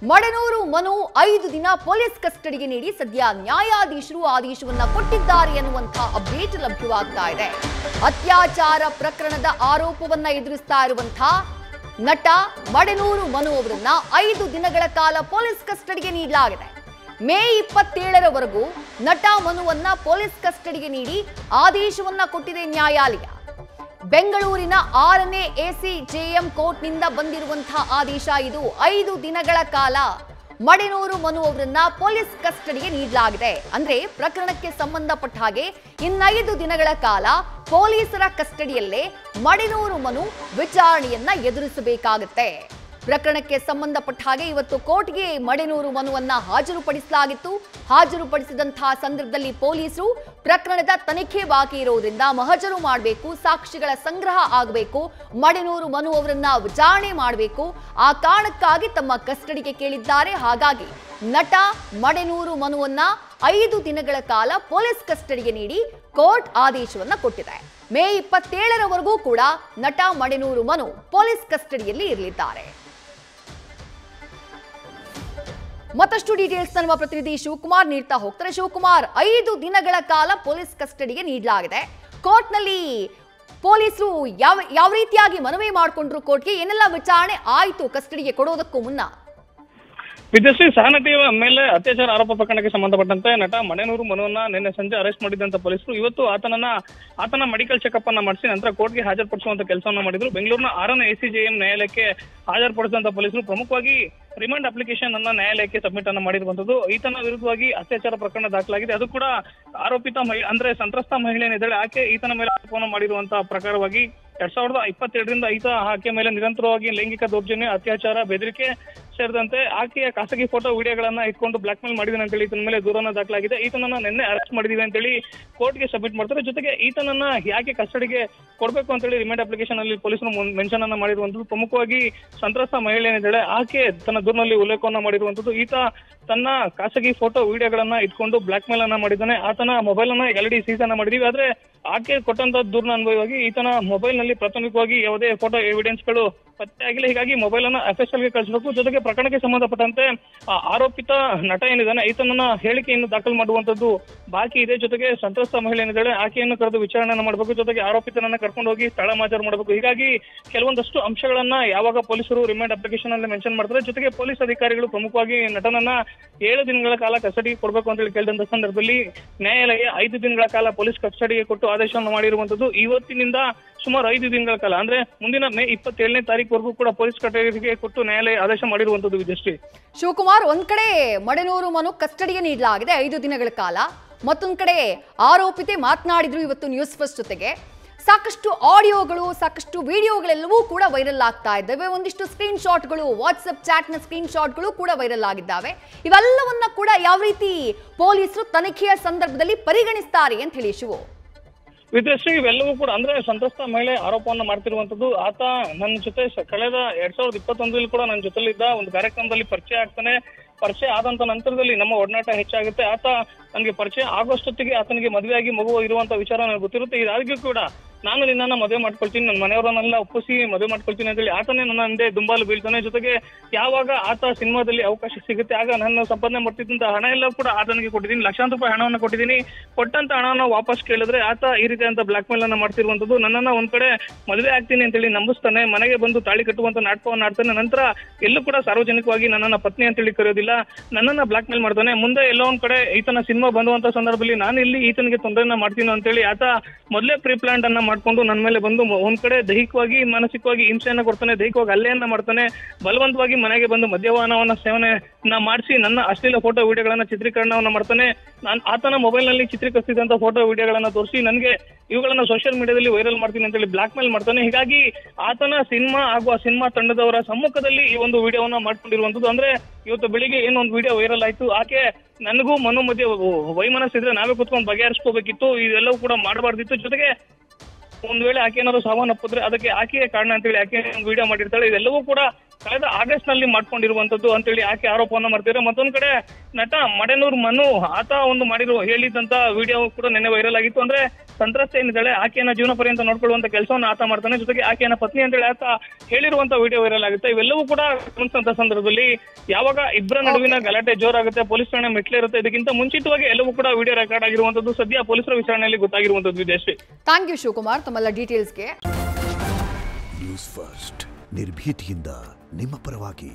ಮಡನೂರು ಮನು 5 ದಿನ ಪೊಲೀಸ್ ಕಸ್ಟಡಿಗೆ ನೀಡಿ ಸದ್ಯ ನ್ಯಾಯಾಧೀಶರು ಆದೇಶವನ್ನ ಕೊಟ್ಟಿದ್ದಾರೆ ಎನ್ನುವಂತ ಅಪ್ಡೇಟ್ ಲಭ್ಯವಾಗ್ತಾ ಇದೆ. ಅತ್ಯಾಚಾರ ಪ್ರಕರಣದ ಆರೋಪವನ್ನ ಎದುರಿಸ್ತಾ ಇರುವಂತಹ ನಟ ಮಡನೂರು ಮನು ಅವರನ್ನ 5 ದಿನಗಳ ಕಾಲ ಪೊಲೀಸ್ ಕಸ್ಟಡಿಗೆ ನೀಡಲಾಗಿದೆ. ಮೇ 27ರವರೆಗೂ ನಟ ಮನುವನ್ನ ಪೊಲೀಸ್ ಕಸ್ಟಡಿಗೆ ನೀಡಿ ಆದೇಶವನ್ನ ಕೊಟ್ಟಿದೆ ನ್ಯಾಯಾಲಯ. ಬೆಂಗಳೂರಿನ 6ನೇ ACJM ಕೋರ್ಟ್ನಿಂದ ಬಂದಿರುವಂತಹ ಆದೇಶ ಇದು. 5 ದಿನಗಳ ಕಾಲ ಮಡನೂರು ಮನು ಅವರನ್ನ ಪೊಲೀಸ್ ಕಸ್ಟಡಿಗೆ ನೀಡಲಾಗಿದೆ. ಅಂದ್ರೆ ಪ್ರಕರಣಕ್ಕೆ ಸಂಬಂಧಪಟ್ಟ ಹಾಗೆ 5 ದಿನಗಳ ಕಾಲ ಪೊಲೀಸರ ಕಸ್ಟಡಿಯಲ್ಲೇ ಮಡನೂರು ಮನು ವಿಚಾರಣೆಯನ್ನ ಎದುರಿಸಬೇಕಾಗುತ್ತೆ. ಪ್ರಕರಣಕ್ಕೆ ಸಂಬಂಧಪಟ್ಟ ಹಾಗೆ ಇವತ್ತು ಕೋರ್ಟ್ಗೆ ಮಡನೂರು ಮನುವನ್ನ ಹಾಜರುಪಡಿಸಲಾಗಿತ್ತು. ಹಾಜರುಪಡಿಸಿದಂತಹ ಸಂದರ್ಭದಲ್ಲಿ ಪೊಲೀಸರು ಪ್ರಕರಣದ ತನಿಖೆ ಬಾಕಿ ಇರೋದ್ರಿಂದ ಮಹಜರು ಮಾಡಬೇಕು, ಸಾಕ್ಷಿಗಳ ಸಂಗ್ರಹ ಆಗಬೇಕು, ಮಡನೂರು ಮನು ಅವರನ್ನ ವಿಚಾರಣೆ ಮಾಡಬೇಕು. ಆ ಕಾರಣಕ್ಕಾಗಿ ತಮ್ಮ ಕಸ್ಟಡಿಗೆ ಕೇಳಿದ್ದಾರೆ. ಹಾಗಾಗಿ ನಟ ಮಡನೂರು ಮನುವನ್ನ 5 ದಿನಗಳ ಕಾಲ ಪೊಲೀಸ್ ಕಸ್ಟಡಿಗೆ ನೀಡಿ ಕೋರ್ಟ್ ಆದೇಶವನ್ನ ಕೊಟ್ಟಿದೆ. ಮೇ 27ರವರೆಗೂ ಕೂಡ ನಟ ಮಡನೂರು ಮನು ಪೊಲೀಸ್ ಕಸ್ಟಡಿಯಲ್ಲಿ ಇರಲಿದ್ದಾರೆ. ಮತ್ತಷ್ಟು ಡೀಟೇಲ್ಸ್ ನಮ್ಮ ಪ್ರತಿನಿಧಿ ಶಿವಕುಮಾರ್ ನೀಡ್ತಾ ಹೋಗ್ತಾರೆ. ಶಿವಕುಮಾರ್, 5 ದಿನಗಳ ಕಾಲ ಪೊಲೀಸ್ ಕಸ್ಟಡಿಗೆ ನೀಡಲಾಗಿದೆ. ಕೋರ್ಟ್ನಲ್ಲಿ ಪೊಲೀಸರು ಯಾವ ರೀತಿಯಾಗಿ ಮನವಿ ಮಾಡಿಕೊಂಡ್ರು? ಕೋರ್ಟ್ಗೆ ಏನೆಲ್ಲ ವಿಚಾರಣೆ ಆಯಿತು ಕಸ್ಟಡಿಗೆ ಕೊಡೋದಕ್ಕೂ ಮುನ್ನ? ವಿದ್ಯಾಶ್ರೀ ಸಹನಟಿ ಮೇಲೆ ಅತ್ಯಾಚಾರ ಆರೋಪ ಪ್ರಕರಣಕ್ಕೆ ಸಂಬಂಧಪಟ್ಟಂತೆ ನಟ ಮಡನೂರು ಮನುವನ್ನ ನಿನ್ನೆ ಸಂಜೆ ಅರೆಸ್ಟ್ ಮಾಡಿದಂತ ಪೊಲೀಸರು ಇವತ್ತು ಆತನ ಮೆಡಿಕಲ್ ಚೆಕಪ್ ಅನ್ನ ಮಾಡಿಸಿ ನಂತರ ಕೋರ್ಟ್ಗೆ ಹಾಜರುಪಡಿಸುವಂತ ಕೆಲಸವನ್ನ ಮಾಡಿದ್ರು. ಬೆಂಗಳೂರಿನ 6ನೇ ACJM ನ್ಯಾಯಾಲಯಕ್ಕೆ ಹಾಜರುಪಡಿಸಿದಂತ ಪೊಲೀಸರು ಪ್ರಮುಖವಾಗಿ ರಿಮಾಂಡ್ ಅಪ್ಲಿಕೇಶನ್ ಅನ್ನ ನ್ಯಾಯಾಲಯಕ್ಕೆ ಸಬ್ಮಿಟ್ ಅನ್ನ ಮಾಡಿರುವಂತದ್ದು. ಈತನ ವಿರುದ್ಧವಾಗಿ ಅತ್ಯಾಚಾರ ಪ್ರಕರಣ ದಾಖಲಾಗಿದೆ. ಅದು ಕೂಡ ಆರೋಪಿತ ಅಂದ್ರೆ ಸಂತ್ರಸ್ತ ಮಹಿಳೆ ಏನಿದ್ದಾಳೆ ಆಕೆ ಈತನ ಮೇಲೆ ಆರೋಪವನ್ನು ಮಾಡಿರುವಂತಹ ಪ್ರಕಾರವಾಗಿ 2022ರಿಂದ ಆಕೆ ಮೇಲೆ ನಿರಂತರವಾಗಿ ಲೈಂಗಿಕ ದೌರ್ಜನ್ಯ, ಅತ್ಯಾಚಾರ, ಬೆದರಿಕೆ ಸೇರಿದಂತೆ ಆಕೆಯ ಖಾಸಗಿ ಫೋಟೋ ವಿಡಿಯೋಗಳನ್ನ ಇಟ್ಕೊಂಡು ಬ್ಲಾಕ್ ಮೇಲ್ ಮಾಡಿದೀನಿ ಅಂತೇಳಿ ಈತನ ಮೇಲೆ ದೂರನ್ನ ದಾಖಲಾಗಿದೆ. ಈತನನ್ನ ನಿನ್ನೆ ಅರೆಸ್ಟ್ ಮಾಡಿದೀವಿ ಅಂತೇಳಿ ಕೋರ್ಟ್ಗೆ ಸಬ್ಮಿಟ್ ಮಾಡ್ತಾರೆ. ಜೊತೆಗೆ ಈತನನ್ನ ಯಾಕೆ ಕಸ್ಟಡಿಗೆ ಕೊಡಬೇಕು ಅಂತೇಳಿ ರಿಮಾಂಡ್ ಅಪ್ಲಿಕೇಶನ್ ಅಲ್ಲಿ ಪೊಲೀಸರು ಮೆನ್ಷನ್ ಅನ್ನ ಮಾಡಿರುವಂತದ್ದು. ಪ್ರಮುಖವಾಗಿ ಸಂತ್ರಸ್ತ ಮಹಿಳೆ ಏನಿದ್ದಾಳೆ ಆಕೆ ತನ್ನ ದೂರಿನಲ್ಲಿ ಉಲ್ಲೇಖವನ್ನ ಮಾಡಿರುವಂತದ್ದು. ಈತ ತನ್ನ ಖಾಸಗಿ ಫೋಟೋ ವಿಡಿಯೋಗಳನ್ನ ಇಟ್ಕೊಂಡು ಬ್ಲಾಕ್ ಮೇಲ್ ಅನ್ನ ಮಾಡಿದ್ದಾನೆ. ಆತನ ಮೊಬೈಲ್ ಅನ್ನ LD ಸೀಸ್ ಅನ್ನ ಮಾಡಿದೀವಿ. ಆದ್ರೆ ಆಕೆ ಕೊಟ್ಟಂತ ದೂರಿನ ಅನ್ವಯವಾಗಿ ಈತನ ಮೊಬೈಲ್ ನಲ್ಲಿ ಪ್ರಾಥಮಿಕವಾಗಿ ಯಾವುದೇ ಫೋಟೋ ಎವಿಡೆನ್ಸ್ ಗಳು ಪತ್ತೆ ಆಗಿಲ್ಲ. ಹೀಗಾಗಿ ಮೊಬೈಲ್ ಅನ್ನ FSL ಗೆ ಕಳಿಸಬೇಕು. ಜೊತೆಗೆ ಪ್ರಕರಣಕ್ಕೆ ಸಂಬಂಧಪಟ್ಟಂತೆ ಆರೋಪಿತ ನಟ ಏನಿದ್ದಾನೆ ಈತನನ್ನ ಹೇಳಿಕೆಯನ್ನು ದಾಖಲು ಮಾಡುವಂತದ್ದು ಬಾಕಿ ಇದೆ. ಜೊತೆಗೆ ಸಂತ್ರಸ್ತ ಮಹಿಳೆ ಏನಿದ್ದಾಳೆ ಆಕೆಯನ್ನು ಕರೆದು ವಿಚಾರಣೆಯನ್ನು ಮಾಡಬೇಕು. ಜೊತೆಗೆ ಆರೋಪಿತನನ್ನ ಕರ್ಕೊಂಡು ಹೋಗಿ ಸ್ಥಳ ಮಾಜರು ಮಾಡಬೇಕು. ಹೀಗಾಗಿ ಕೆಲವೊಂದಷ್ಟು ಅಂಶಗಳನ್ನ ಯಾವಾಗ ಪೊಲೀಸರು ರಿಮಾಂಡ್ ಅಪ್ಲಿಕೇಶನ್ ಅಲ್ಲಿ ಮೆನ್ಷನ್ ಮಾಡ್ತಾರೆ. ಜೊತೆಗೆ ಪೊಲೀಸ್ ಅಧಿಕಾರಿಗಳು ಪ್ರಮುಖವಾಗಿ ನಟನನ್ನ 7 ದಿನಗಳ ಕಾಲ ಕಸ್ಟಡಿಗೆ ಕೊಡಬೇಕು ಅಂತ ಹೇಳಿ ಕೇಳಿದಂತ ಸಂದರ್ಭದಲ್ಲಿ ನ್ಯಾಯಾಲಯ 5 ದಿನಗಳ ಕಾಲ ಪೊಲೀಸ್ ಕಸ್ಟಡಿಗೆ ಕೊಟ್ಟು ಆದೇಶವನ್ನು ಮಾಡಿರುವಂತದ್ದು. ಇವತ್ತಿನಿಂದ ಸುಮಾರು 5 ದಿನಗಳ ಕಾಲ ಅಂದ್ರೆ ಮುಂದಿನ ಮೇ 27ನೇ ತಾರೀಕುವರೆಗೂ ಕೂಡ ಪೊಲೀಸ್ ಕಸ್ಟಡಿಗೆ ಕೊಟ್ಟು ನ್ಯಾಯಾಲಯ ಆದೇಶ ಮಾಡಿರುವಂತದ್ದು. ವಿಜಯಶ್ರೀ, ಶಿವಕುಮಾರ್, ಒಂದ್ ಕಡೆ ಮಡನೂರು ಮನು ಕಸ್ಟಡಿಗೆ ನೀಡಲಾಗಿದೆ 5 ದಿನಗಳ ಕಾಲ, ಮತ್ತೊಂದ್ ಕಡೆ ಆರೋಪಿತೆ ಮಾತನಾಡಿದ್ರು ಇವತ್ತು ನ್ಯೂಸ್ ಫಸ್ಟ್ ಜೊತೆಗೆ. ಸಾಕಷ್ಟು ಆಡಿಯೋಗಳು, ಸಾಕಷ್ಟು ವಿಡಿಯೋಗಳೆಲ್ಲವೂ ಕೂಡ ವೈರಲ್ ಆಗ್ತಾ ಇದ್ದಾವೆ. ಒಂದಿಷ್ಟು ಸ್ಕ್ರೀನ್ ಶಾಟ್ಗಳು, ವಾಟ್ಸ್ಆಪ್ ಚಾಟ್ನ ಸ್ಕ್ರೀನ್ ಶಾಟ್ಗಳು ಕೂಡ ವೈರಲ್ ಆಗಿದ್ದಾವೆ. ಇವೆಲ್ಲವನ್ನ ಕೂಡ ಯಾವ ರೀತಿ ಪೊಲೀಸರು ತನಿಖೆಯ ಸಂದರ್ಭದಲ್ಲಿ ಪರಿಗಣಿಸ್ತಾರೆ ಅಂತ ಹೇಳಿ ಶಿವು? ವಿದ್ಯಾಶ್ರೀ, ಇವೆಲ್ಲವೂ ಕೂಡ ಅಂದ್ರೆ ಸಂತ್ರಸ್ತ ಮಹಿಳೆ ಆರೋಪವನ್ನ ಮಾಡ್ತಿರುವಂತದ್ದು. ಆತ ನನ್ನ ಜೊತೆ ಕಳೆದ 2021ರಲ್ಲಿ ಕೂಡ ನನ್ನ ಜೊತೆಲಿದ್ದ ಒಂದು ಕಾರ್ಯಕ್ರಮದಲ್ಲಿ ಪರಿಚಯ ಆಗ್ತಾನೆ. ಪರಿಚಯ ಆದಂತ ನಂತರದಲ್ಲಿ ನಮ್ಮ ಒಡನಾಟ ಹೆಚ್ಚಾಗುತ್ತೆ. ಆತ ನನಗೆ ಪರಿಚಯ ಆಗೋಷ್ಟೊತ್ತಿಗೆ ಆತನಿಗೆ ಮದುವೆಯಾಗಿ ಮಗು ಇರುವಂತ ವಿಚಾರ ನನಗೆ ಗೊತ್ತಿರುತ್ತೆ. ಇದಾಗಿಯೂ ಕೂಡ ನಾನು ನಿನ್ನನ್ನ ಮದುವೆ ಮಾಡ್ಕೊಳ್ತೀನಿ, ನನ್ನ ಮನೆಯವರನ್ನೆಲ್ಲ ಒಪ್ಪಿಸಿ ಮದುವೆ ಮಾಡ್ಕೊಳ್ತೀನಿ ಅಂತೇಳಿ ಆತನೇ ನನ್ನ ಹಿಂದೆ ದುಂಬಾಲು ಬೀಳ್ತಾನೆ. ಜೊತೆಗೆ ಯಾವಾಗ ಆತ ಸಿನಿಮಾದಲ್ಲಿ ಅವಕಾಶ ಸಿಗುತ್ತೆ ಆಗ ನಾನು ಸಂಪಾದನೆ ಮಾಡ್ತಿದ್ದಂತ ಹಣ ಎಲ್ಲ ಕೂಡ ಆತನಿಗೆ ಕೊಟ್ಟಿದ್ದೀನಿ. ಲಕ್ಷಾಂತರ ರೂಪಾಯಿ ಹಣವನ್ನು ಕೊಟ್ಟಿದ್ದೀನಿ. ಕೊಟ್ಟಂತ ಹಣವನ್ನು ವಾಪಸ್ ಕೇಳಿದ್ರೆ ಆತ ಈ ರೀತಿ ಅಂತ ಬ್ಲಾಕ್ ಮೇಲ್ ಅನ್ನ ಮಾಡ್ತಿರುವಂತದ್ದು. ನನ್ನನ್ನ ಒಂದ್ ಕಡೆ ಮದುವೆ ಆಗ್ತೀನಿ ಅಂತೇಳಿ ನಂಬಿಸ್ತಾನೆ, ಮನೆಗೆ ಬಂದು ತಾಳಿ ಕಟ್ಟುವಂತ ನಾಟಕವನ್ನು ಆಡ್ತಾನೆ. ನಂತರ ಎಲ್ಲೂ ಕೂಡ ಸಾರ್ವಜನಿಕವಾಗಿ ನನ್ನನ್ನ ಪತ್ನಿ ಅಂತೇಳಿ ಕರೆಯೋದಿಲ್ಲ, ನನ್ನನ್ನ ಬ್ಲಾಕ್ ಮೇಲ್ ಮಾಡ್ತಾನೆ. ಮುಂದೆ ಎಲ್ಲೋ ಒಂದ್ ಕಡೆ ಈತನ ಸಿನಿಮಾ ಬಂದುವಂತ ಸಂದರ್ಭದಲ್ಲಿ ನಾನು ಇಲ್ಲಿ ಈತನಿಗೆ ತೊಂದರೆಯನ್ನ ಮಾಡ್ತೀನಿ ಅಂತೇಳಿ ಆತ ಮೊದಲೇ ಪ್ರೀಪ್ಲಾನ್ ಅನ್ನ ಮಾಡ್ಕೊಂಡು ನನ್ನ ಮೇಲೆ ಬಂದು ಒಂದ್ ಕಡೆ ದೈಹಿಕವಾಗಿ ಮಾನಸಿಕವಾಗಿ ಹಿಂಸೆಯನ್ನ ಕೊಡ್ತಾನೆ, ದೈಹಿಕವಾಗಿ ಹಲ್ಲೆಯನ್ನ ಮಾಡ್ತಾನೆ. ಬಲವಂತವಾಗಿ ಮನೆಗೆ ಬಂದು ಮದ್ಯಪಾನವನ್ನ ಸೇವನೆಯನ್ನ ಮಾಡಿಸಿ ನನ್ನ ಅಶ್ಲೀಲ ಫೋಟೋ ವಿಡಿಯೋಗಳನ್ನ ಚಿತ್ರೀಕರಣವನ್ನ ಮಾಡ್ತಾನೆ. ಆತನ ಮೊಬೈಲ್ ನಲ್ಲಿ ಚಿತ್ರೀಕರಿಸಿದಂತ ಫೋಟೋ ವಿಡಿಯೋಗಳನ್ನ ತೋರಿಸಿ ನನಗೆ ಇವುಗಳನ್ನ ಸೋಷಿಯಲ್ ಮೀಡಿಯಾದಲ್ಲಿ ವೈರಲ್ ಮಾಡ್ತೀನಿ ಅಂತೇಳಿ ಬ್ಲಾಕ್ ಮೇಲ್ ಮಾಡ್ತಾನೆ. ಹೀಗಾಗಿ ಆತನ ಸಿನಿಮಾ ಹಾಗೂ ಆ ಸಿನಿಮಾ ತಂಡದವರ ಸಮ್ಮುಖದಲ್ಲಿ ಈ ಒಂದು ವಿಡಿಯೋವನ್ನ ಮಾಡ್ಕೊಂಡಿರುವಂತದ್ದು. ಅಂದ್ರೆ ಇವತ್ತು ಬೆಳಿಗ್ಗೆ ಏನೊಂದು ವಿಡಿಯೋ ವೈರಲ್ ಆಯ್ತು. ಆಕೆ ನನಗೂ ಮನು ಮಧ್ಯೆ ವೈಮನಸ್ಸಿದ್ರೆ ನಾವೇ ಕುತ್ಕೊಂಡು ಬಗೆಹರಿಸ್ಕೋಬೇಕಿತ್ತು, ಇದೆಲ್ಲವೂ ಕೂಡ ಮಾಡಬಾರ್ದಿತ್ತು. ಜೊತೆಗೆ ಒಂದ್ ವೇಳೆ ಆಕೆ ಏನಾದ್ರು ಸಾವನ್ನಪ್ಪಿದ್ರೆ ಅದಕ್ಕೆ ಆಕೆಯೇ ಕಾರಣ ಅಂತೇಳಿ ಆಕೆ ವಿಡಿಯೋ ಮಾಡಿರ್ತಾಳೆ. ಇದೆಲ್ಲವೂ ಕೂಡ ಕಳೆದ ಆಗಸ್ಟ್ ನಲ್ಲಿ ಮಾಡ್ಕೊಂಡಿರುವಂತದ್ದು ಅಂತೇಳಿ ಆಕೆ ಆರೋಪವನ್ನ ಮಾಡ್ತಿದ್ದಾರೆ. ಮತ್ತೊಂದ್ ಕಡೆ ನಟ ಮಡೆನೂರ್ ಮನು ಆತ ಒಂದು ಹೇಳಿದಂತ ವಿಡಿಯೋ ಕೂಡ ನಿನ್ನೆ ವೈರಲ್ ಆಗಿತ್ತು. ಅಂದ್ರೆ ಸಂತ್ರಸ್ತೆ ಏನಿದ್ದಾಳೆ ಆಕೆಯನ್ನ ಜೀವನ ಪರ್ಯಂತ ನೋಡ್ಕೊಳ್ಳುವಂತ ಕೆಲಸವನ್ನ ಆತ ಮಾಡ್ತಾನೆ, ಜೊತೆಗೆ ಆಕೆಯನ್ನ ಪತ್ನಿ ಅಂತೇಳಿ ಆತ ಹೇಳಿರುವಂತ ವಿಡಿಯೋ ವೈರಲ್ ಆಗುತ್ತೆ. ಇವೆಲ್ಲವೂ ಕೂಡ ಗಮನಿಸಿದಂತ ಸಂದರ್ಭದಲ್ಲಿ ಯಾವಾಗ ಇಬ್ಬರ ನಡುವಿನ ಗಲಾಟೆ ಜೋರಾಗುತ್ತೆ, ಪೊಲೀಸ್ ಠಾಣೆ ಮೆಟ್ಲಿರುತ್ತೆ, ಇದಕ್ಕಿಂತ ಮುಂಚಿತವಾಗಿ ಎಲ್ಲವೂ ಕೂಡ ವಿಡಿಯೋ ರೆಕಾರ್ಡ್ ಆಗಿರುವಂತದ್ದು ಸದ್ಯ ಪೊಲೀಸರ ವಿಚಾರಣೆಯಲ್ಲಿ ಗೊತ್ತಾಗಿರುವಂತದ್ದು. ವಿದೇಶಿ ಥ್ಯಾಂಕ್ ಯು ಶಿವಕುಮಾರ್ ತಮ್ಮೆಲ್ಲ ಡೀಟೇಲ್ಸ್ಗೆ. ನ್ಯೂಸ್ ಫಸ್ಟ್ ನಿರ್ಭೀತಿಯಿಂದ ನಿಮ್ಮ ಪರವಾಗಿ.